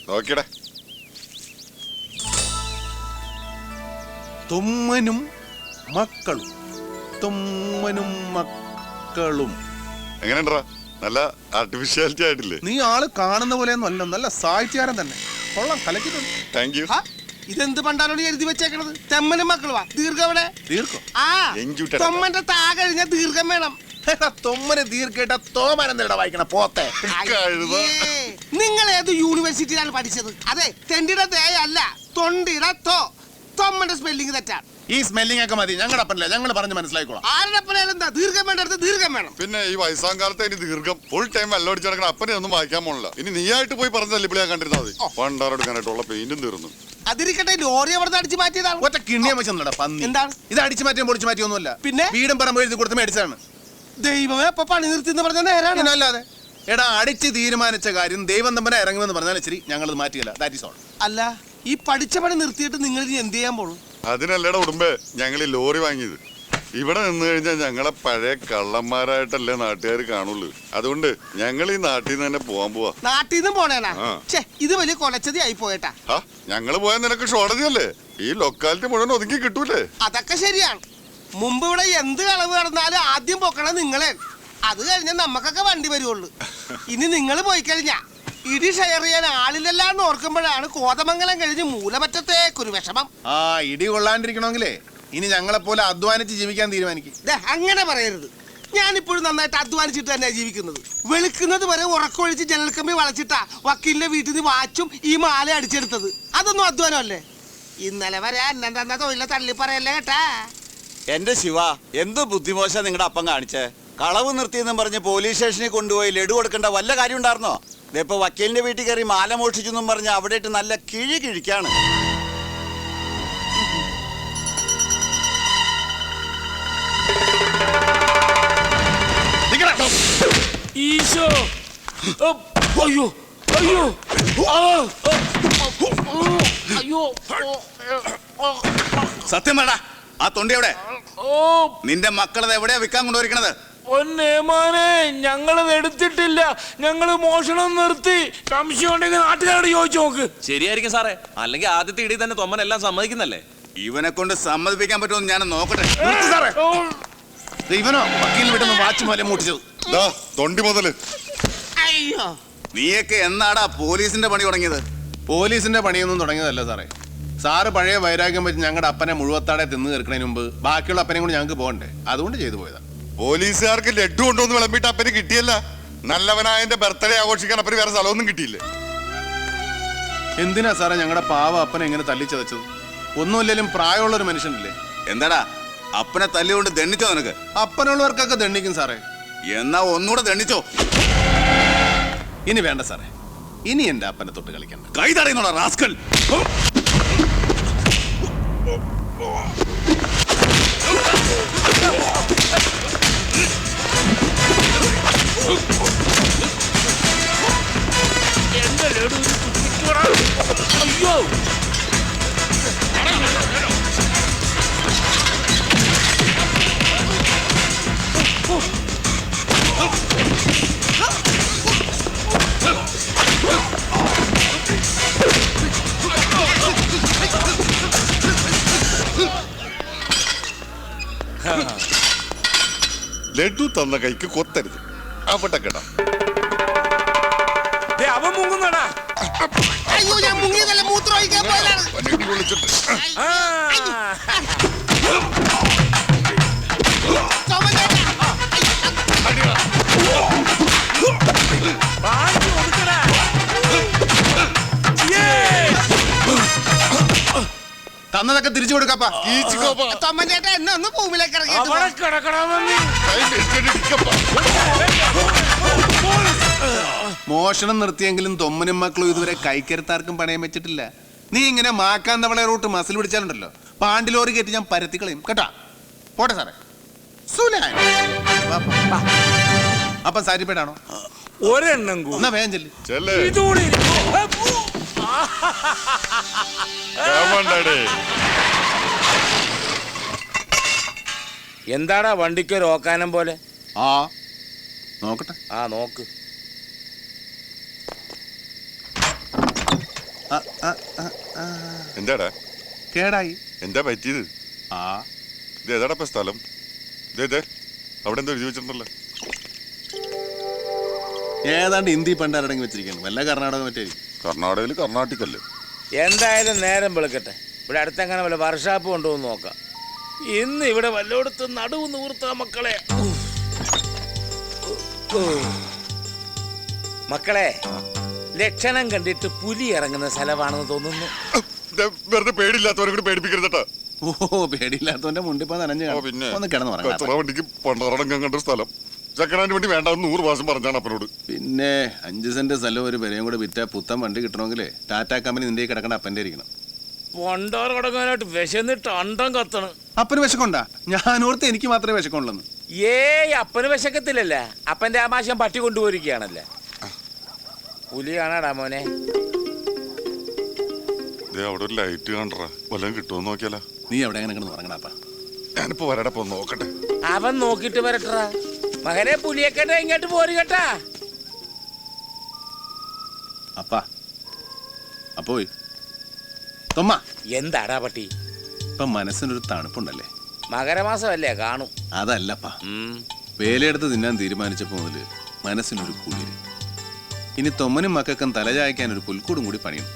നോക്കിയടേ. തുമ്മനും മക്കളും തുമ്മനും മക്കളും എങ്ങനെയുണ്ടാ? നല്ല ആർട്ടിഫിഷ്യാലിറ്റി ആയിട്ടില്ലേ? നീ ആള് കാണുന്ന പോലെയൊന്നും അല്ല, നല്ല സാഹിത്യകാരൻ തന്നെ. കൊള്ളാം, കലക്കിട്ടുണ്ട്. Thank you. ഇതെന്ത് പണ്ടാലോട് എഴുതി വെച്ചേക്കണത്? തെമ്മനും മക്കളുവാ. ദീർഘം എവിടെ? ദീർഘം തൊമ്മന്റെ താ കഴിഞ്ഞ ദീർഘം വേണം. തൊമ്മന് ദീർഘട്ട തോമനെന്താ വായിക്കണ പോത്തെ. നിങ്ങൾ ഏത് യൂണിവേഴ്സിറ്റിയിലാണ് പഠിച്ചത്? അതെ, തെണ്ടിയുടെ തേ അല്ല, തൊണ്ടിയുടെ തോ. തൊമ്മന്റെ സ്പെല്ലിംഗ് തെറ്റാണ്. ഈ സ്മെല്ലിംഗ് ഒക്കെ മതി, ഞങ്ങളുടെ അപ്പനല്ലേ, ഞങ്ങൾ പറഞ്ഞ് മനസ്സിലായിക്കോളാം. ആരുടെ അപ്പനായാലും എന്താ ദീർഘം വേണ്ടടുത്ത് ദീർഘം വേണം. പിന്നെ ഈ വയസ്സാം കാലത്ത് ഇനി ദീർഘം ഫുൾ ടൈം വെള്ളമടിച്ച് നടക്കണ അപ്പനെ ഒന്നും വായിക്കാൻ പോണില്ല. ഇനി നീയായിട്ട് പോയി പറഞ്ഞല്ലേ ഇപ്പോൾ ഞാൻ കണ്ടിരുന്നാൽ മതി. പണ്ടാറെടുക്കാനായിട്ടുള്ള പെയിന്റും തീർന്നു. അതിരിക്കട്ടെ, ലോറി അവിടെ അടിച്ചു മാറ്റിയതാണ്. ഒറ്റ കിണ്ണിയ വെച്ചാ പന്നി. എന്താണ് ഇത്? അടിച്ചു മാറ്റിയും പൊളിച്ചു മാറ്റിയൊന്നുമല്ല, പിന്നെ വീടും പറമ്പ് എഴുതി കൊടുത്ത് മേടിച്ചാണ്. ദൈവമേ, അപ്പൊ പണി നിർത്തി എന്ന് പറഞ്ഞ നേരാണ്. അല്ലാതെ എടാ, അടിച്ച് തീരുമാനിച്ച കാര്യം ദൈവം തമ്പനെ ഇറങ്ങുമെന്ന് പറഞ്ഞാൽ ശരി, ഞങ്ങളത് മാറ്റിയല്ല. That is all. അല്ല, ഈ പഠിച്ച പണി നിർത്തിയിട്ട് നിങ്ങൾ ഇനി എന്ത് ചെയ്യാൻ പോണു? അതിനല്ലേടാ ഉടുമ്പേ ഞങ്ങൾ ഈ ലോറി വാങ്ങിയത്. ഇവിടെ നിന്ന് കഴിഞ്ഞാൽ ഞങ്ങളെ പഴയ കള്ളന്മാരായിട്ടല്ലേ നാട്ടുകാർ കാണുള്ളൂ. അതുകൊണ്ട് ഞങ്ങൾ ഈ നാട്ടിൽ നിന്ന് തന്നെ പോവാൻ പോവാ. നാട്ടിൽ നിന്നും പോണേനാ? ഇത് വലിയ കൊലച്ചതി ആയി പോയേട്ടാ. ഞങ്ങള് പോയാൽ നിനക്ക് ഷോർട്ടേജല്ലേ? ഈ ലൊക്കാലിറ്റി മുഴുവൻ ഒതുക്കി കിട്ടൂലേ? അതൊക്കെ ശരിയാണ്. മുമ്പ് ഇവിടെ എന്ത് കളവ് നടന്നാലും ആദ്യം പൊക്കണം നിങ്ങളെ. അത് കഴിഞ്ഞാൽ നമ്മക്കൊക്കെ വണ്ടി വരുവുള്ളൂ. ഇനി നിങ്ങൾ പോയി കഴിഞ്ഞാ ഇടി ഷെയർ ചെയ്യാൻ ആളില്ലെല്ലാന്ന് ഓർക്കുമ്പോഴാണ് കോതമംഗലം കഴിഞ്ഞ് മൂലമറ്റത്തേക്കൊരു വിഷമം. ഇടി കൊള്ളാണ്ടിരിക്കണമെങ്കിലേ ഇനി ഞങ്ങളെ പോലെ അധ്വാനിച്ച് ജീവിക്കാൻ തീരുമാനിക്കും. അങ്ങനെ പറയരുത്. ഞാനിപ്പോഴും നന്നായിട്ട് അധ്വാനിച്ചിട്ട് തന്നെയാണ് ജീവിക്കുന്നത്. വെളുക്കുന്നത് വരെ ഉറക്കൊഴിച്ച് ജനൽക്കമ്പി വളച്ചിട്ടാ വക്കീലിന്റെ വീട്ടിൽ നിന്ന് വാച്ചും ഈ മാല അടിച്ചെടുത്തത്. അതൊന്നും അധ്വാനമല്ലേ? ഇന്നലെ വരെ അന്നം തന്ന തൊഴിലെ തള്ളി പറയല്ലേ കേട്ടാ. എന്റെ ശിവ, എന്ത് ബുദ്ധിമോശ നിങ്ങളുടെ അപ്പം കാണിച്ചേ. കളവ് നിർത്തിയെന്നും പറഞ്ഞ് പോലീസ് സ്റ്റേഷനിൽ കൊണ്ടുപോയി ലഡു കൊടുക്കേണ്ട വല്ല കാര്യം ഉണ്ടായിരുന്നോ? ഇതിപ്പോ വക്കീലിന്റെ വീട്ടിൽ കയറി മാല മോഷിച്ചെന്നും പറഞ്ഞ് അവിടെ ഇട്ട് നല്ല കിഴി കിഴിക്കാണ്. ഈശോ, അയ്യോ അയ്യോ അയ്യോ. സത്യം വേടാ, ആ തൊണ്ടി എവിടെ? നിന്റെ മക്കളത് എവിടെയാ വിൽക്കാൻ കൊണ്ടുവരിക്കണത്? ഒന്നേമാനെ, ഞങ്ങളത് എടുത്തിട്ടില്ല. ഞങ്ങള് മോഷണം നിർത്തി. സംശയം ഉണ്ടെങ്കിൽ നാട്ടുകാരോട് ചോദിച്ചു നോക്ക്. ശരിയായിരിക്കും സാറേ, അല്ലെങ്കിൽ ആദ്യത്തെ ഇടി തന്നെ തൊമ്മനെല്ലാം സമ്മതിക്കുന്നല്ലേ. ഇവനെ കൊണ്ട് സമ്മതിപ്പിക്കാൻ പറ്റുമെന്ന് ഞാൻ നോക്കട്ടെ. ഇവനോ വക്കീലിന് വിട്ടുന്ന വാച്ച് മൂലം മൂട്ടിച്ചത്? തൊണ്ടി മുതല്. അയ്യോ, നീയൊക്കെ എന്നാടാ പോലീസിന്റെ പണി തുടങ്ങിയത്? പോലീസിന്റെ പണിയൊന്നും തുടങ്ങിയതല്ല സാറേ. സാറ് പഴയ വൈരാഗ്യം വെച്ച് ഞങ്ങളുടെ അപ്പനെ മുഴുവത്താടെ തിന്ന് തീർക്കുന്നതിന് മുമ്പ് ബാക്കിയുള്ള അപ്പനെ കൊണ്ട് ഞങ്ങൾക്ക് പോകണ്ടേ, അതുകൊണ്ട് ചെയ്തു പോയതാ. പോലീസുകാർക്ക് ലഡു കൊണ്ടുവന്ന് വിളമ്പിട്ട് അപ്പന് കിട്ടിയല്ല. നല്ലവനായ എന്റെ ബർത്ത്ഡേ ആഘോഷിക്കാൻ അപ്പന് വേറെ സ്ഥലമൊന്നും കിട്ടിയില്ലേ? എന്തിനാ സാറേ ഞങ്ങളുടെ പാവ അപ്പനെ എങ്ങനെ തല്ലിച്ചതച്ചത്? ഒന്നുമില്ലെങ്കിലും പ്രായമുള്ളൊരു മനുഷ്യനില്ലേ. എന്താടാ അപ്പനെ തല്ലികൊണ്ട് ദണ്ണിച്ചോ നിനക്ക്? അപ്പനുള്ളവർക്കൊക്കെ ദണ്ണിക്കും സാറേ. എന്നാ ഒന്നുകൂടെ ദണ്ണിച്ചോ. ഇനി വേണ്ട സാറേ, ഇനി എന്റെ അപ്പനെ തൊട്ട് കളിക്കണ്ട. കൈ തടയുന്നോടാ റാസ്കൽ. അയ്യോ, ലഡു തന്ന കൈക്ക് കൊത്തരുത്. അവിടെ കേടാ. അവൻ മുങ്ങുന്നടാ. അയ്യോ, ഞാൻ മുങ്ങിയതല്ല, മൂത്രം ഒഴിക്കാൻ പോയതാണ്. തന്നതൊക്കെ തിരിച്ചു കൊടുക്കാപ്പാ. തൊമ്മൻചേട്ടാ, എന്നെ ഒന്ന് ഭൂമിയിലേക്ക് ഇറങ്ങി. മോഷണം നിർത്തിയെങ്കിലും തൊമ്മനും മക്കളും ഇതുവരെ കൈക്കരുത്താർക്കും പണയം വെച്ചിട്ടില്ല. നീ ഇങ്ങനെ മാക്കാൻ തവളെ റൂട്ട് മസിൽ പിടിച്ചാലുണ്ടല്ലോ, പാണ്ടിലോറി കയറ്റി ഞാൻ പരത്തിക്കളയും കേട്ടാ. പോട്ടെ സാറേ. അപ്പം സാരിപ്പേടാണോ? ഒരെണ്ണം എന്നാ വേഗം ചെല്ല്. എന്താടാ വണ്ടിക്ക് ഒരു ഓക്കാനം പോലെ? നോക്കട്ടെ. നോക്ക്. എന്താടാ കേടായി. എന്താ പറ്റിയത്? ആ ഇത് ഏതാടാ ഇപ്പൊ സ്ഥലം? ഇതേ അവിടെ എന്തോ എഴുതി വെച്ചിട്ടുണ്ടല്ലോ. ഏതാണ്ട് ഹിന്ദി പണ്ടാരടങ്ങി വെച്ചിരിക്കുന്നു. വല്ല കർണാടക മറ്റായിരിക്കും. കർണാടകയിൽ കർണാട്ടിക്കല്ലേ. എന്തായാലും നേരം വെളുക്കട്ടെ. ഇവിടെ അടുത്തെങ്ങനെ വല്ല വർഷാപ്പ് കൊണ്ടുവന്ന് നോക്കാം. ഇന്ന് ഇവിടെ വല്ലോടത്ത് നടുവ് നൂർത്ത മക്കളെ. മക്കളെ, ലക്ഷണം കണ്ടിട്ട് പുലി ഇറങ്ങുന്ന സ്ഥലമാണെന്ന് തോന്നുന്നു. വെറുതെ പേടിയില്ലാത്തവരെ കൂടി പേടിപ്പിക്കരുതട്ടാ. ഓ, പേടിയില്ലാത്തവന്റെ മുണ്ടിപ്പോ നനഞ്ഞു കാണും. പിന്നെ ഒന്ന് കിടന്നു കച്ചറ പറയാം. വണ്ടിക്ക് പണ്ടാറടങ്കം കണ്ട സ്ഥലം സെക്കൻഡ് ഹാൻഡ് വണ്ടി വേണ്ടെന്ന് 100 പ്രാവശ്യം പറഞ്ഞാണ് അപ്പനോട്. പിന്നെ 5 സെന്റ് സ്ഥലം ഒരു വിലയും കൂടെ വിറ്റാ പുത്തൻ വണ്ടി കിട്ടണമെങ്കിലേ ടാറ്റ കമ്പനി നിന്റെ കിടക്കണ അപ്പന്റെ ഇരിക്കണം. പണ്ടാർ കടങ്ങാനായിട്ട് വിശന്നിട്ട് അണ്ടം കത്തണ്. അപ്പന് വിശക്കുണ്ടാ? ഞാനോർത്ത് എനിക്ക് മാത്രമേ വിശക്കുള്ളൂ. ഏയ്, അപ്പന് വിശക്കത്തില്ലല്ല. അപ്പന്റെ ആമാശം പട്ടി കൊണ്ടുപോയിരിക്കുകയാണല്ലേ. പുലി കാണാടാ മോനെ. അവിടെ ഒരു ലൈറ്റ് കണ്ടറാ, വല്ലതും കിട്ടുമോ നോക്കിയാലോ. നീ എവിടെ എങ്ങനെ കിടന്ന് ഉറങ്ങണപ്പ? ഞാനിപ്പോ വരടപ്പോ നോക്കട്ടെ. അവൻ നോക്കിട്ട് വരട്ടാ. മകനെ, പുലിയെക്കേട്ടാ ഇങ്ങോട്ട് പോരി കേട്ടാ. അപ്പാ അപ്പോയി തൊമ്മ, എന്താടാ പട്ടി? ഇപ്പൊ മനസ്സിനൊരു തണുപ്പുണ്ടല്ലേ? മകരമാസമല്ലേ, കാണും. അതല്ലപ്പാ, വേലയെടുത്ത് തിന്നാൻ തീരുമാനിച്ചപ്പോ മുതല് മനസ്സിനൊരു കുളിര്. ഇനി തൊമ്മനും മക്കൾക്കും തലചായ്ക്കാൻ ഒരു പുൽക്കൂടും കൂടി പണിയണം.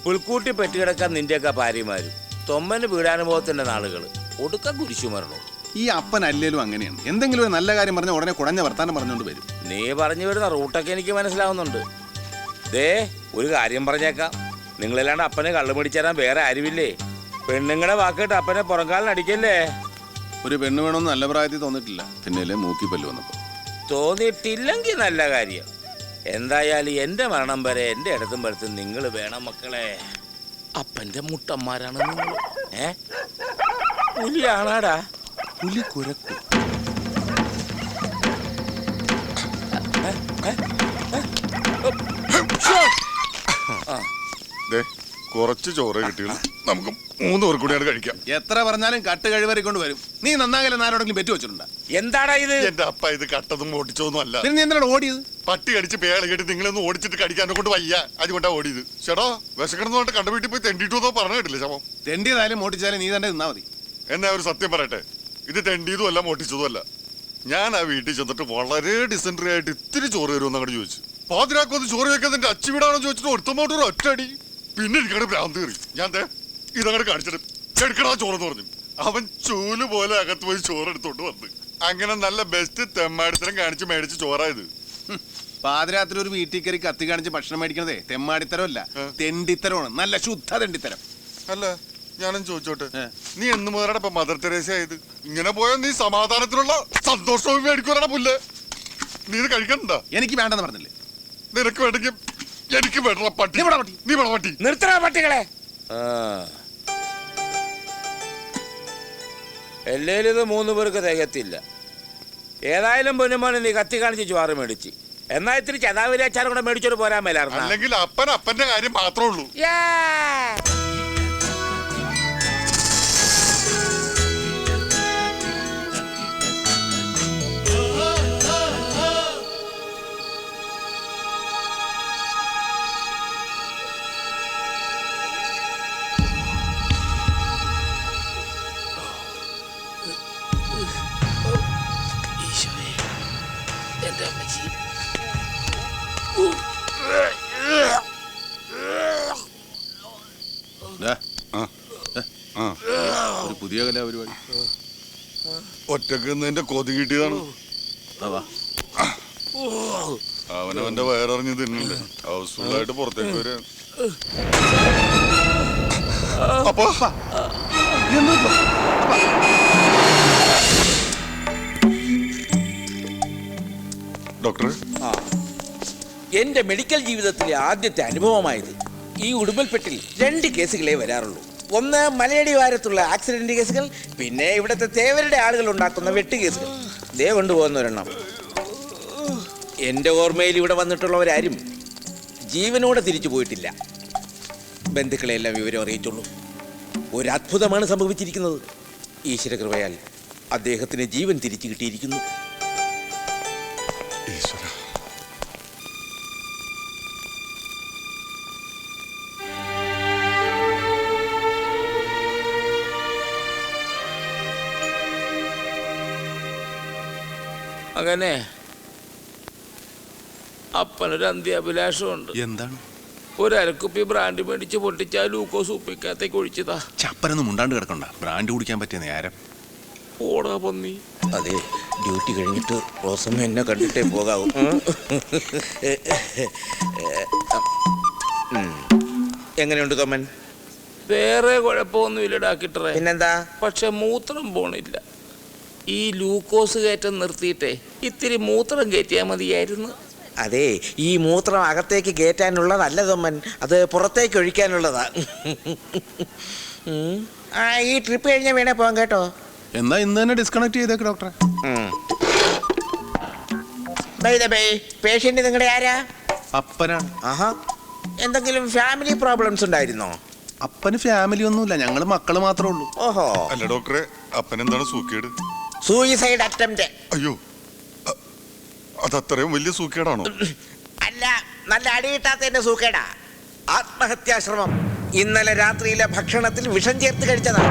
പുൽക്കൂട്ടി പെറ്റുകിടക്കാൻ നിന്റെയൊക്കെ ഭാര്യമാരും തൊമ്മന് വീടാനുഭവത്തിന്റെ നാളുകള് ഒടുക്ക കുരിശു മരണു. ഈ അപ്പൻ അല്ലേലും അങ്ങനെയാണ്. എന്തെങ്കിലും ഒരു നല്ല കാര്യം പറഞ്ഞ ഉടനെ കുടഞ്ഞ വർത്താനം പറഞ്ഞുകൊണ്ട് വരും. നീ പറഞ്ഞു വരുന്ന റൂട്ടൊക്കെ എനിക്ക് മനസ്സിലാവുന്നുണ്ട്. ദേ, ഒരു കാര്യം പറഞ്ഞേക്കാം. നിങ്ങളില്ലാണ്ട് അപ്പനെ കള്ളു പിടിച്ചേരാൻ വേറെ ആരുമില്ലേ. പെണ്ണുങ്ങളുടെ വാക്കിട്ട് അപ്പനെ പുറംകാലിനടിക്കല്ലേ. ഒരു പെണ്ണ് വേണമെന്ന് നല്ല പ്രായത്തിൽ തോന്നിട്ടില്ല. പിന്നെയല്ലേ മൂക്കി പല്ല് വന്നപ്പോ. തോന്നിയിട്ടില്ലെങ്കിൽ നല്ല കാര്യം. എന്തായാലും എന്റെ മരണം വരെ എന്റെ ഇടത്തും പടുത്തും നിങ്ങൾ വേണം മക്കളെ. അപ്പന്റെ മുട്ടന്മാരാണ് നിങ്ങൾ. പുലിയാണാടാ. പുലി കുരക്കും. കുറച്ച് ചോറ് കിട്ടിയുള്ളൂ. നമുക്ക് 3 പേർ കൂടിയാണ് കഴിക്കാം. എത്ര പറഞ്ഞാലും കട്ട് കഴിവറിക്കൊണ്ട് വരും. നീ നന്നാകലെ നാരോടെങ്കിലും പെറ്റു വെച്ചിട്ടുണ്ടാ? എന്താടാ ഇത്? എന്റെ അപ്പ ഇത് കട്ടതും ഓടിച്ചൊന്നും അല്ല. പിന്നെ നീ എന്താണ് ഓടിയത്? പട്ടി കടിച്ച് പേള കേട്ട് നിങ്ങളൊന്ന് ഓടിച്ചിട്ട് കടിക്കാനെ കൊണ്ട് വയ്യ, അതുകൊണ്ടാ ഓടിയത്. ചേട്ടോ, വിശക്കണമെന്ന് പറഞ്ഞിട്ട് കണ്ട വീട്ടിൽ പോയി തെണ്ടിട്ടു പറഞ്ഞു കേട്ടില്ല ശവം. തെണ്ടിയതായാലും മോട്ടിച്ചാലും നീ തന്നെ നിന്നാ മതി. എന്നാ ഒരു സത്യം പറയട്ടെ, ഇത് തെണ്ടിയതും അല്ല മോട്ടിച്ചതും അല്ല. ഞാൻ ആ വീട്ടിൽ ചെന്നിട്ട് വളരെ ഡിസെൻട്രി ആയിട്ട് ഇത്തിരി ചോറ് തരുമെന്ന് അങ്ങോട്ട് ചോദിച്ചു. പാതിരാക്കൊന്ന് ചോറ് വെക്കാൻ എന്റെ അച്ഛൻ വീടാണോ ചോദിച്ചിട്ട് ഒരുത്തമോട്ട് ഒരു ഒറ്റടി. പിന്നെ എനിക്കവിടെ ഭ്രാന്ത് കയറി. ഞാൻ ഇതങ്ങോട്ട് കാണിച്ചിട്ട് എടുക്കടാ ചോറെന്ന് പറഞ്ഞു. അവൻ ചൂല് പോലെ അകത്ത് പോയി ചോറ് എടുത്തോണ്ട് വന്ന്. അങ്ങനെ നല്ല ബെസ്റ്റ് തെമ്മാടിത്തരം കാണിച്ച് മേടിച്ച് ചോറായത്. പാതിരാത്രി ഒരു വീട്ടിൽ കയറി കത്തി കാണിച്ച് ഭക്ഷണം മേടിക്കണതേ തെമ്മാടിത്തരമല്ല, തെണ്ടിത്തരമാണ്. നല്ല ശുദ്ധ തെണ്ടിത്തരം. അല്ല, ഞാനും ചോദിച്ചോട്ടെ, നീ എന്ന് മുതലാണ് ഇപ്പൊ മദർ തെരേസ ആയത്? ഇങ്ങനെ പോയാൽ നീ സമാധാനത്തിലുള്ള സന്തോഷവും മേടിക്കൂടാ പുല്ല്. നീ ഇത് കഴിക്കണ്ട. എനിക്ക് വേണ്ടെന്ന് പറഞ്ഞില്ലേ? നിനക്ക് വേണ്ടെങ്കിൽ എനിക്ക് വേണ്ട പട്ടി. നീ വേണം പട്ടി. നിർത്തണ പട്ടികളെ. എല്ലേലും ഇത് 3 പേർക്ക് തികത്തില്ല. ഏതായാലും പൊന്നുമോനെ നീ കത്തി കാണിച്ച് ചോറ് മേടിച്ച്. എന്നാ ഇത്തിരി ചതാവിരി അച്ചാറും കൂടെ മേടിച്ചോട് പോരാൻ മേലായിരുന്നു. അല്ലെങ്കിൽ അപ്പന്റെ കാര്യം മാത്രമേ ഉള്ളൂ. ഒരു പുതിയ കലാപരിപാടി. ഒറ്റക്ക് നിന്റെ കൊതി കിട്ടിയതാണ്. അവനവന്റെ വയറിഞ്ഞ് തിന്നണ്ടേ, ഹൗസ്ഫുള്ളായിട്ട് പുറത്തേക്ക് വരാൻ. അപ്പൊ ഡോക്ടർ, എന്റെ മെഡിക്കൽ ജീവിതത്തിലെ ആദ്യത്തെ അനുഭവമായത്. ഈ ഉടുമ്പൽപ്പെട്ടിൽ 2 കേസുകളെ വരാറുള്ളൂ. ഒന്ന് മലയടി വാരത്തുള്ള ആക്സിഡന്റ് കേസുകൾ, പിന്നെ ഇവിടുത്തെ തേവരുടെ ആളുകൾ ഉണ്ടാക്കുന്ന വെട്ട് കേസുകൾ. ദേ കൊണ്ടുപോകുന്ന ഒരെണ്ണം. എന്റെ ഓർമ്മയിൽ ഇവിടെ വന്നിട്ടുള്ളവരാരും ജീവനോടെ തിരിച്ചു പോയിട്ടില്ല. ബന്ധുക്കളെല്ലാം വിവരം അറിയിച്ചുള്ളൂ. ഒരു അത്ഭുതമാണ് സംഭവിച്ചിരിക്കുന്നത്. ഈശ്വരകൃപയാൽ അദ്ദേഹത്തിന് ജീവൻ തിരിച്ചു കിട്ടിയിരിക്കുന്നു. മകനെ, അപ്പനൊരു അന്ത്യാഭിലാഷമുണ്ട്. എന്താണ്? ഒരു അരക്കുപ്പി ബ്രാൻഡ് മേടിച്ച് പൊട്ടിച്ചാ ലൂക്കോസ് ഉപ്പിക്കകത്തേക്ക് ഒഴിച്ചതാ. ചപ്പനൊന്നും മുണ്ടാണ്ട് കിടക്കണ്ട. ബ്രാൻഡ് കുടിക്കാൻ പറ്റിയ നേരം. ഓടാ പന്നി. അതെ, ഡ്യൂട്ടി കഴിഞ്ഞിട്ട് റോസമ്മ എന്നെ കണ്ടിട്ടേ പോകാവൂ. എങ്ങനെയുണ്ട് തൊമ്മൻ? വേറെ കുഴപ്പമൊന്നുമില്ല ഡാക്ടറെ. പിന്നെന്താ? പക്ഷെ മൂത്രം പോണില്ല. ഈ ലൂക്കോസ് കയറ്റം നിർത്തിയിട്ടേ ഇത്തിരി മൂത്രം കയറ്റിയാൽ മതിയായിരുന്നു. അതെ, ഈ മൂത്രം അകത്തേക്ക് കയറ്റാനുള്ളതല്ല തൊമ്മൻ, അത് പുറത്തേക്ക് ഒഴിക്കാനുള്ളതാ. ഈ ട്രിപ്പ് കഴിഞ്ഞാൽ വേണേ പോകാം കേട്ടോ. എന്നാ ഇന്ന് തന്നെ ഡിസ്കണക്ട് ചെയ്തേക്ക് ഡോക്ടറെ. പേഷ്യന്റ് നിങ്ങളുടെ ആരാ? അപ്പനാണ്. ആഹാ, എന്തെങ്കിലും ഫാമിലി പ്രോബ്ലംസ് ഉണ്ടായിരുന്നോ? അപ്പന് ഫാമിലി ഒന്നുമില്ല, ഞങ്ങള് മക്കള് മാത്രമേ ഉള്ളൂ. ഓഹോ. അല്ല ഡോക്ടറെ, അപ്പനെന്താണ് സൂക്കേട്? Suicide attempt. അയ്യോ, അതത്രയും വലിയ സൂക്കേടാണോ? അല്ല, നല്ല അടിയിട്ടാത്തതിന്റെ സൂക്കേടാ. ആത്മഹത്യാശ്രമം. ഇന്നലെ രാത്രിയിലെ ഭക്ഷണത്തിൽ വിഷം ചേർത്ത് കഴിച്ചതാ.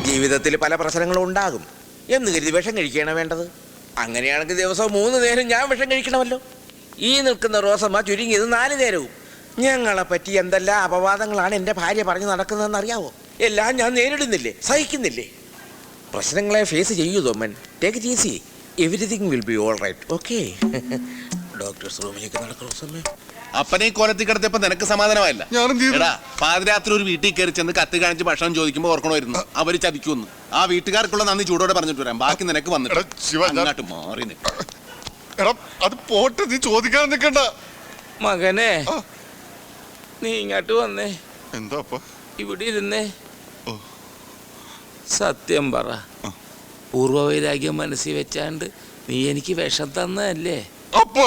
ജീവിതത്തിൽ പല പ്രശ്നങ്ങളും ഉണ്ടാകും എന്ന് കരുതി വിഷം കഴിക്കുകയാണ് വേണ്ടത്. അങ്ങനെയാണെങ്കിൽ ദിവസവും 3 നേരം ഞാൻ വിഷം കഴിക്കണമല്ലോ. ഈ നിൽക്കുന്ന റോസമ്മ ചുരുങ്ങിയത് 4 നേരവും. ഞങ്ങളെ പറ്റി എന്തെല്ലാം അപവാദങ്ങളാണ് എൻ്റെ ഭാര്യ പറഞ്ഞു നടക്കുന്നതെന്ന് അറിയാവോ? എല്ലാം ഞാൻ നേരിടുന്നില്ലേ, സഹിക്കുന്നില്ലേ? പ്രശ്നങ്ങളെ ഫേസ് ചെയ്യൂ തൊമ്മൻ. Take it easy. Everything will be all right. Okay. Doctor's റൂമിലേക്ക് നടക്കുന്ന സമയം അപ്പനെ ഈ കോലത്തിൽ കിടത്തിയപ്പോ നിനക്ക് സമാധാനമായില്ല. എടാ, പാതിരാത്രി ഒരു വീട്ടിൽ കയറി ചെന്ന് കത്ത് കാണിച്ച് ഭക്ഷണം ചോദിക്കുമ്പോ ഓർക്കണമായിരുന്നു അവര് ചതിക്കുമെന്ന്. ആ വീട്ടുകാർക്കുള്ള നന്ദി ചൂടോടെ പറഞ്ഞിട്ട് വരാം. ബാക്കി നിനക്ക് വന്നിട്ട് അങ്ങോട്ട് മാറി നിൽക്കാം. എടാ, അത് പോട്ടെ, നീ ചോദിക്കാൻ നിൽക്കണ്ട. മകനെ, നീ ഇങ്ങോട്ട് വന്നേ. എന്താ അപ്പ? ഇവിടെ ഇരുന്നേ. സത്യം പറ, പൂർവ്വവൈരാഗ്യം മനസ്സിൽ വെച്ചാണ്ട് നീ എനിക്ക് വിഷം തന്നതല്ലേ? അപ്പ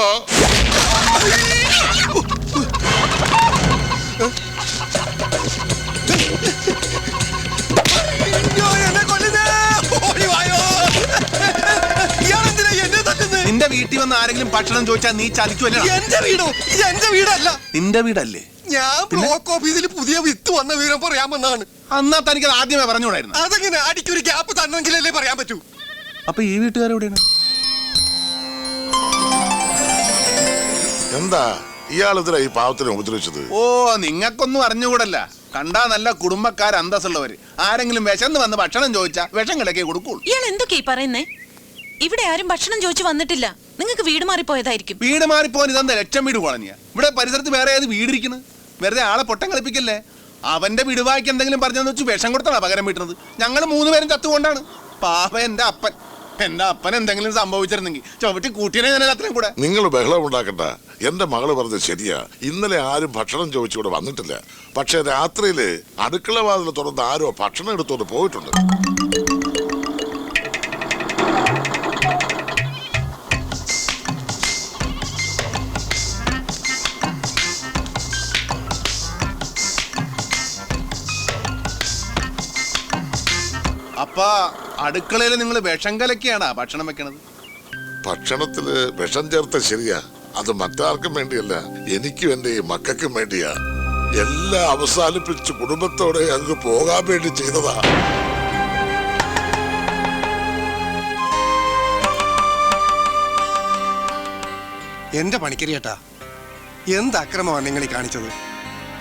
നിന്റെ വീട്ടിൽ വന്ന് ആരെങ്കിലും ഭക്ഷണം ചോദിച്ചാൽ നീ ചതിക്കുമല്ലോ. എന്റെ വീടോ? ഇത് എന്റെ വീടല്ല. നിന്റെ വീടല്ലേ? ഞാൻ ബ്ലോക്ക് ഓഫീസിൽ പുതിയ വിത്ത് വന്ന വിവരം പറയാമെന്നാണ്. അന്നാ തനിക്ക് ആദ്യമേ പറഞ്ഞുകൂടായിരുന്നു. അതെങ്ങനെ? അടിക്കൊരു ഗ്യാപ്പ് തന്നെങ്കിലല്ലേ പറയാൻ പറ്റൂ. അപ്പൊ ഈ വീട്ടുകാരെവിടെയാണ്? എന്താ ഇയാളിതിനാ ഈ പാവത്തിനെ ഉപദ്രവിച്ചത്? ഓ, നിങ്ങൾക്കൊന്നും അറിഞ്ഞുകൂടല്ല. കണ്ടാ നല്ല കുടുംബക്കാർ, അന്തസ്സുള്ളവര്. ആരെങ്കിലും വിശന്ന് വന്ന് ഭക്ഷണം ചോദിച്ചാ വിഷം കിടക്കേ കൊടുക്കുള്ളൂ. ഇയാൾ എന്തൊക്കെയാ പറയുന്നേ? ഇവിടെ ആരും ഭക്ഷണം ചോദിച്ചു വന്നിട്ടില്ല. നിങ്ങൾക്ക് വീട് മാറിപ്പോയതായിരിക്കും. വീട് മാറിപ്പോൻ ഇതെന്താ ലക്ഷം വീട് കോളനിയാ? ഇവിടെ പരിസരത്ത് വേറെ ഏത് വീടിരിക്കുന്നു? വെറുതെ ആളെ പൊട്ടം കളിപ്പിക്കല്ലേ. അവന്റെ വിടുവായിക്ക് എന്തെങ്കിലും പറഞ്ഞെന്ന് വെച്ച് വിഷം കൊടുത്താണോ പകരം വീട്ടുന്നത്? ഞങ്ങൾ 3 പേരും ചത്തുകൊണ്ടാണ്. പാപ എന്റെ അപ്പൻ. എന്റെ അപ്പൻ എന്തെങ്കിലും സംഭവിച്ചിരുന്നെങ്കിൽ ചവിട്ടി കൂട്ടിയനെ ഞാൻ അത്രയും കൂടെ. നിങ്ങൾ ബഹളം ഉണ്ടാക്കണ്ട. എന്റെ മകള് പറഞ്ഞത് ശരിയാ. ഇന്നലെ ആരും ഭക്ഷണം ചോദിച്ചിവിടെ വന്നിട്ടില്ല. പക്ഷെ രാത്രിയില് അടുക്കള വാതിൽ തുറന്ന് ആരോ ഭക്ഷണം എടുത്തോണ്ട് പോയിട്ടുണ്ട്. അപ്പ അടുക്കളയിൽ നിങ്ങൾ വിഷം കലക്കിയാണാ ഭക്ഷണം വെക്കണത്? ഭക്ഷണത്തില് വിഷം ചേർത്ത ശരിയാ. അത് മറ്റാർക്കും വേണ്ടിയല്ല, എനിക്കും എന്റെ ഈ മക്കൾക്കും വേണ്ടിയാ. എല്ലാം അവസാനിപ്പിച്ച് കുടുംബത്തോടെ അങ്ങ് പോകാൻ വേണ്ടി ചെയ്തതാ. എന്റെ പണിക്കരി ചേട്ടാ, എന്ത് അക്രമമാണ് നിങ്ങൾ ഈ കാണിച്ചത്?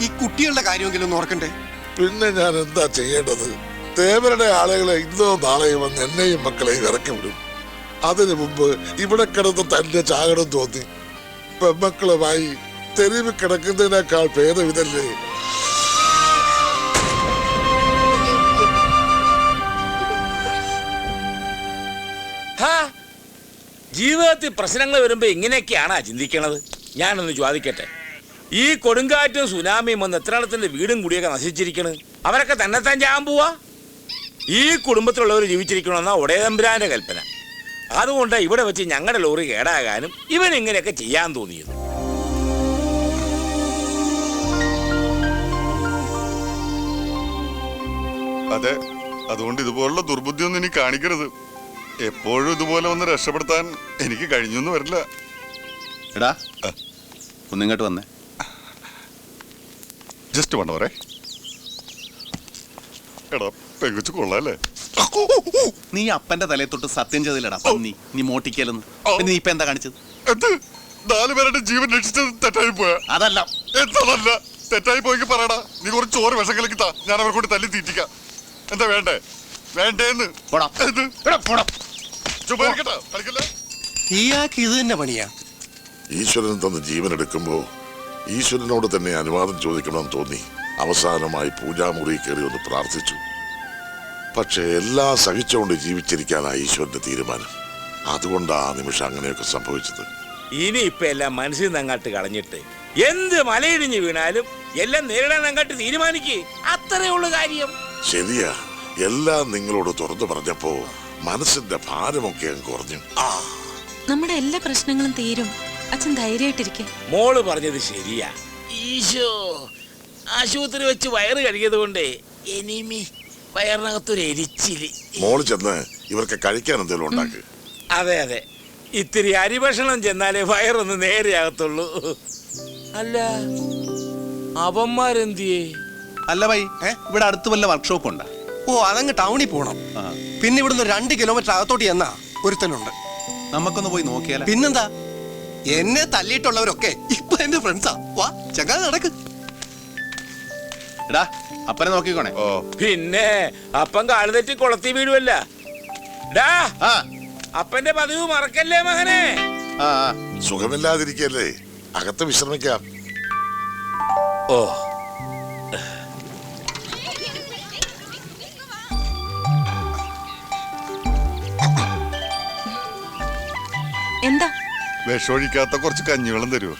ഈ കുട്ടികളുടെ കാര്യമെങ്കിലും ഒന്ന് ഓർക്കണ്ടേ? പിന്നെ ഞാൻ എന്താ ചെയ്യേണ്ടത്? തേവരുടെ ആളുകളെ ഇന്നോ നാളെയും വന്ന് എന്നെയും മക്കളെയും ഇറക്കി വിടും. അതിനു മുമ്പ് ഇവിടെ കിടന്ന് തന്നെ ചാകണം തോന്നി. പെമ്മക്കളുമായി തെരുവ് കിടക്കുന്നതിനേക്കാൾ ഭേദം ഇതല്ലേ? ജീവിതത്തിൽ പ്രശ്നങ്ങൾ വരുമ്പോ ഇങ്ങനെയൊക്കെയാണാ ചിന്തിക്കണത്? ഞാനൊന്ന് ചോദിക്കട്ടെ, ഈ കൊടുങ്കാറ്റും സുനാമിയും വന്ന് എത്രാളത്തിന്റെ വീടും കൂടിയൊക്കെ നശിച്ചിരിക്കണ്. അവരൊക്കെ തന്നെത്താൻ ചെയ്യാൻ പോവാ? ഈ കുടുംബത്തിലുള്ളവർ ജീവിച്ചിരിക്കണമെന്നാ ഒടയതമ്പുരാന്റെ കൽപ്പന. അതുകൊണ്ട് ഇവിടെ വെച്ച് ഞങ്ങളുടെ ലോറി കേടാകാനും ഇവൻ ഇങ്ങനെയൊക്കെ ചെയ്യാൻ തോന്നിയത്. അതെ, അതുകൊണ്ട് ഇതുപോലുള്ള ദുർബുദ്ധിയൊന്നും ഇനി കാണിക്കരുത്. എപ്പോഴും ഇതുപോലെ ഒന്ന് രക്ഷപ്പെടുത്താൻ എനിക്ക് കഴിഞ്ഞൊന്നും വരില്ല. എടാ, ഒന്നിങ്ങോട്ട് വന്നേ. ജസ്റ്റ് വണ്ണവരെ. എടാ, പെങ്കുച്ച് കൊള്ളാല്ലേ? നീ അപ്പന്റെ തലയെ തൊട്ട് സത്യം ചെയ്തില്ലടാ പന്നി, നീ മോട്ടിക്കലെന്ന്. പിന്നെ നീ ഇപ്പൊ എന്താ കാണിച്ചത്? എന്ത് 4 പേരുടെ ജീവൻ രക്ഷിച്ചത് തെറ്റായി പോയാ? അതല്ല. എന്തല്ല തെറ്റായി പോയെങ്കിൽ പറയടാ. നീ കുറച്ച് ചോറ് വിഷം കലക്കിത്താ, ഞാൻ അവരെ കൊണ്ട് തല്ലി തീറ്റിക്കാം. എന്താ വേണ്ടേ? വേണ്ടേന്ന് പോടാ. എന്ത് എടാ, പോടാ. ചുമ്മാ ഇരിക്കട്ടെ, കളിക്കല്ലേ? ഇയാൾക്ക് ഇത് തന്നെ പണിയാ. ഈശ്വരൻ തന്ന ജീവൻ എടുക്കുമ്പോ ഈശ്വരനോട് തന്നെ അനുവാദം ചോദിക്കണമെന്ന് തോന്നി അവസാനമായി പൂജാമുറി കയറി ഒന്ന് പ്രാർത്ഥിച്ചു. പക്ഷെ എല്ലാം സഹിച്ചുകൊണ്ട് ജീവിച്ചിരിക്കാനാണ് ഈശ്വരന്റെ തീരുമാനം. അതുകൊണ്ട് ആ നിമിഷം അങ്ങനെയൊക്കെ സംഭവിച്ചത്. ഇനി ഇപ്പൊ എല്ലാം മനസ്സിൽ നിന്ന് അങ്ങോട്ട് കളഞ്ഞിട്ട് എന്ത് മലയിടിഞ്ഞ് വീണാലും എല്ലാം നേരിടാൻ അങ്ങോട്ട് തീരുമാനിക്കേ. അത്രേ ഉള്ളു കാര്യം. ശരിയാ, എല്ലാം നിങ്ങളോട് തുറന്നു പറഞ്ഞപ്പോ മനസ്സിന്റെ ഭാരമൊക്കെ അങ്ങ് കുറഞ്ഞു. നമ്മുടെ എല്ലാ പ്രശ്നങ്ങളും തീരും. അച്ഛൻ ധൈര്യമായിട്ടിരിക്കെ. മോള് പറഞ്ഞത് ശരിയാ. ഈശോ, ആശുപത്രി വെച്ച് വയറ് കഴുകിയത് കൊണ്ട് എനിമി വയറിനകത്തൊരു എരിച്ചില്. മോള് ചെന്ന് ഇവർക്ക് കഴിക്കാൻ എന്തെങ്കിലും ഉണ്ടാക്ക്. അതെ അതെ, ഇത്തിരി അരിഭക്ഷണം ചെന്നാലേ വയറൊന്ന് നേരെയാകത്തുള്ളൂ. അല്ല, അവന്മാരെന്തിയേ? അല്ല ഭൈ, ഇവിടെ അടുത്ത് വല്ല വർക്ക്ഷോപ്പ് ഉണ്ടാ? ഓ, അതങ്ങ് ടൗണിൽ പോണം. പിന്നെ ഇവിടുന്ന് 2 കിലോമീറ്റർ അകത്തോട്ട് ചെന്നാ ഒരുത്തനുണ്ട്. നമുക്കൊന്ന് പോയി നോക്കിയാലോ? പിന്നെന്താ, എന്നെ തല്ലിയിട്ടുള്ളവരൊക്കെ ഇപ്പൊ എന്റെ ഫ്രണ്ട്സാ. വാ ചങ്ങാ, നടക്ക്. എടാ, അപ്പനെ നോക്കിക്കോണേ. ഓ, പിന്നെ അപ്പം കാലുതെറ്റി കൊളത്തി വീടുമല്ല. ഡാ, ആ അപ്പന്റെ പതിവ് മറക്കല്ലേ മകനെ. ആ സുഖമില്ലാതിരിക്കല്ലേ, അകത്ത് വിശ്രമിക്കാം. ഓ, എന്താ? വിഷമൊഴിക്കാത്ത കുറച്ച് കഞ്ഞിവെള്ളം തരുമോ?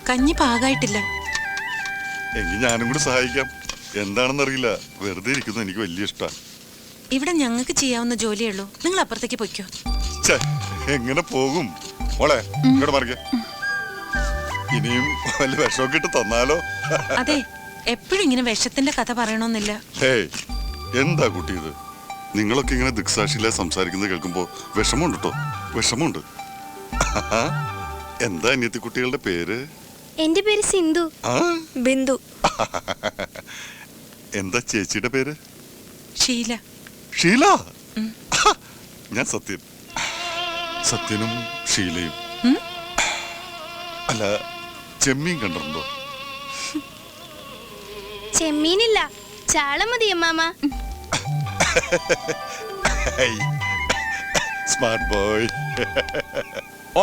കഞ്ഞി പാകായിട്ടില്ല. എങ്കിൽ ഞാനും കൂടി സഹായിക്കാം. എന്താണെന്നറിയില്ല, വെറുതെ ഇരിക്കുന്നത് എനിക്ക് വലിയ ഇഷ്ടമാണ്. ഇവിടെ ഞങ്ങൾക്ക് ചെയ്യാവുന്ന ജോലിയേ ഉള്ളൂ. നിങ്ങൾ അപ്പുറത്തേക്ക് പൊയ്ക്കോ. എങ്ങനെ പോകും മോളെ? ഇങ്ങോട്ട് മറിക്ക. ഇനിയും വല്ല വിഷമൊക്കെ ഇട്ട് തന്നാലോ? അതെ, എപ്പോഴും ഇങ്ങനെ വിഷത്തിന്റെ കഥ പറയണമെന്നില്ല. ഹേയ്, എന്താ കുട്ടി ഇത്? നിങ്ങളൊക്കെ ഇങ്ങനെ ദിക്സാക്ഷിയിലെ സംസാരിക്കുന്നത് കേൾക്കുമ്പോ വിഷമമുണ്ട് കേട്ടോ, വിഷമമുണ്ട്. എന്താ അനിയത്തി കുട്ടികളുടെ പേര്? എന്റെ പേര് സിന്ധു. ആ, ബിന്ദു. എന്താ ചേച്ചിയുടെ പേര്? ഷീല. ഷീല? ഞാൻ സത്യൻ. സത്യനും ഷീലയും. അല്ല, ചെമ്മീൻ കണ്ടിട്ടുണ്ടോ? ചെമ്മീനില്ല, ചാള മതി അമ്മാമ. Smart boy.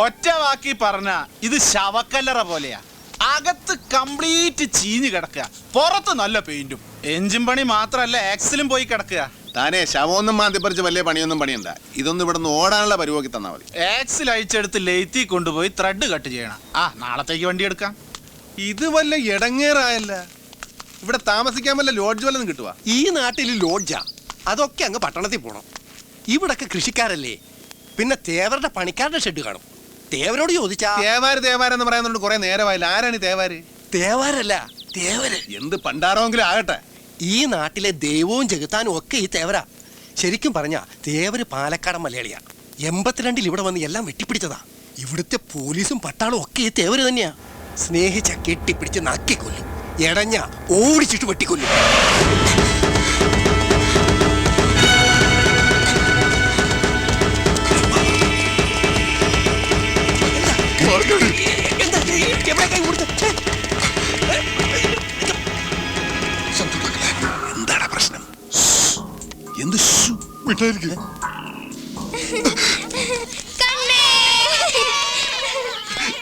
ഒറ്റ വാക്കി പറഞ്ഞ ഇത് ശവക്കല്ലറ പോലെയാ. അകത്ത് കംപ്ലീറ്റ് ചീഞ്ഞ് കിടക്കുക, പുറത്ത് നല്ല പെയിന്റും. എഞ്ചിൻ പണി മാത്രല്ല, ആക്സിലും പോയി കിടക്കുക. താനേ ശവമൊന്നും മാന്തിപ്പറിച്ച് വലിയ പണിയൊന്നും പണിയണ്ട. ഇതൊന്നും ഇവിടെ നിന്ന് ഓടാനുള്ള പരിപാടി തന്നാ മതി. ആക്സിൽ അഴിച്ചെടുത്ത് ലെയ്ത്തി കൊണ്ടുപോയി ത്രെഡ് കട്ട് ചെയ്യണം. നാളത്തേക്ക് വണ്ടി എടുക്കാം. ഇത് വല്ല ഇടങ്ങേറായല്ല. ഇവിടെ താമസിക്കാൻ വല്ല ലോഡ്ജ് വല്ലതും കിട്ടുവാ? ഈ നാട്ടിൽ ലോഡ്ജാ, അതൊക്കെ അങ്ങ് പട്ടണത്തിൽ പോണം. ഇവിടൊക്കെ കൃഷിക്കാരല്ലേ, പിന്നെ തേവരുടെ പണിക്കാരുടെ ഷെഡ് കാണും. തേവരോട് ചോദിച്ചാ തേവാരെന്ന് പറയുന്നുണ്ട് കുറെ നേരമായില്ല. ആരാണ് ഈ തേവാര്? തേവാരല്ല, തേവര്. എന്ത് പണ്ടാറോങ്കിലും ആകട്ടെ, ഈ നാട്ടിലെ ദൈവവും ജഗത്താനും ഒക്കെ ഈ തേവരാ. ശരിക്കും പറഞ്ഞാ തേവര് പാലക്കാടൻ മലയാളിയാ. 82-ൽ ഇവിടെ വന്ന് എല്ലാം വെട്ടിപ്പിടിച്ചതാ. ഇവിടുത്തെ പോലീസും പട്ടാളും ഒക്കെ ഈ തേവര് തന്നെയാ. സ്നേഹിച്ച കെട്ടിപ്പിടിച്ച് നക്കിക്കൊല്ലും, എടഞ്ഞ ഓടിച്ചിട്ട് വെട്ടിക്കൊല്ലും. എന്താണ് പ്രശ്നം? എന്ത് വിട്ടായിരിക്കും.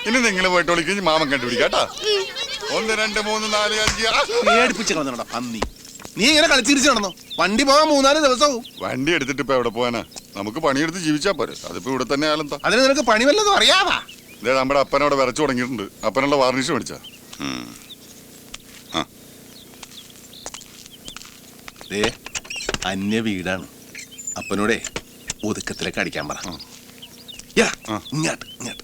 ഇനി നിങ്ങൾ പോയിട്ട് വിളിക്കും, മാമൻ കണ്ടുപിടിക്കാട്ടാ. 1 2 3 4 5 പേടിപ്പിച്ച് കളഞ്ഞോടാ പന്നി. നീ ഇങ്ങനെ കളിച്ചിരിച്ചു നടന്നോ? വണ്ടി പോകാൻ 3-4 ദിവസവും. വണ്ടി എടുത്തിട്ട് ഇപ്പൊ എവിടെ പോവാനാ? നമുക്ക് പണിയെടുത്ത് ജീവിച്ചാ പോരെ. അതിപ്പോ ഇവിടെ തന്നെ ആയാലെന്താ? അതിന് നിനക്ക് പണി വല്ലതും അറിയാവാ? ഇതേ നമ്മുടെ അപ്പനവിടെ വരച്ചു തുടങ്ങിയിട്ടുണ്ട്. അപ്പനുള്ള വാർണിഷ് മേടിച്ചാ? അന്യ വീടാണ്. അപ്പനോടെ ഒതുക്കത്തിലേക്ക് അടിക്കാൻ പറ. ഇങ്ങോട്ട് ഇങ്ങോട്ട്.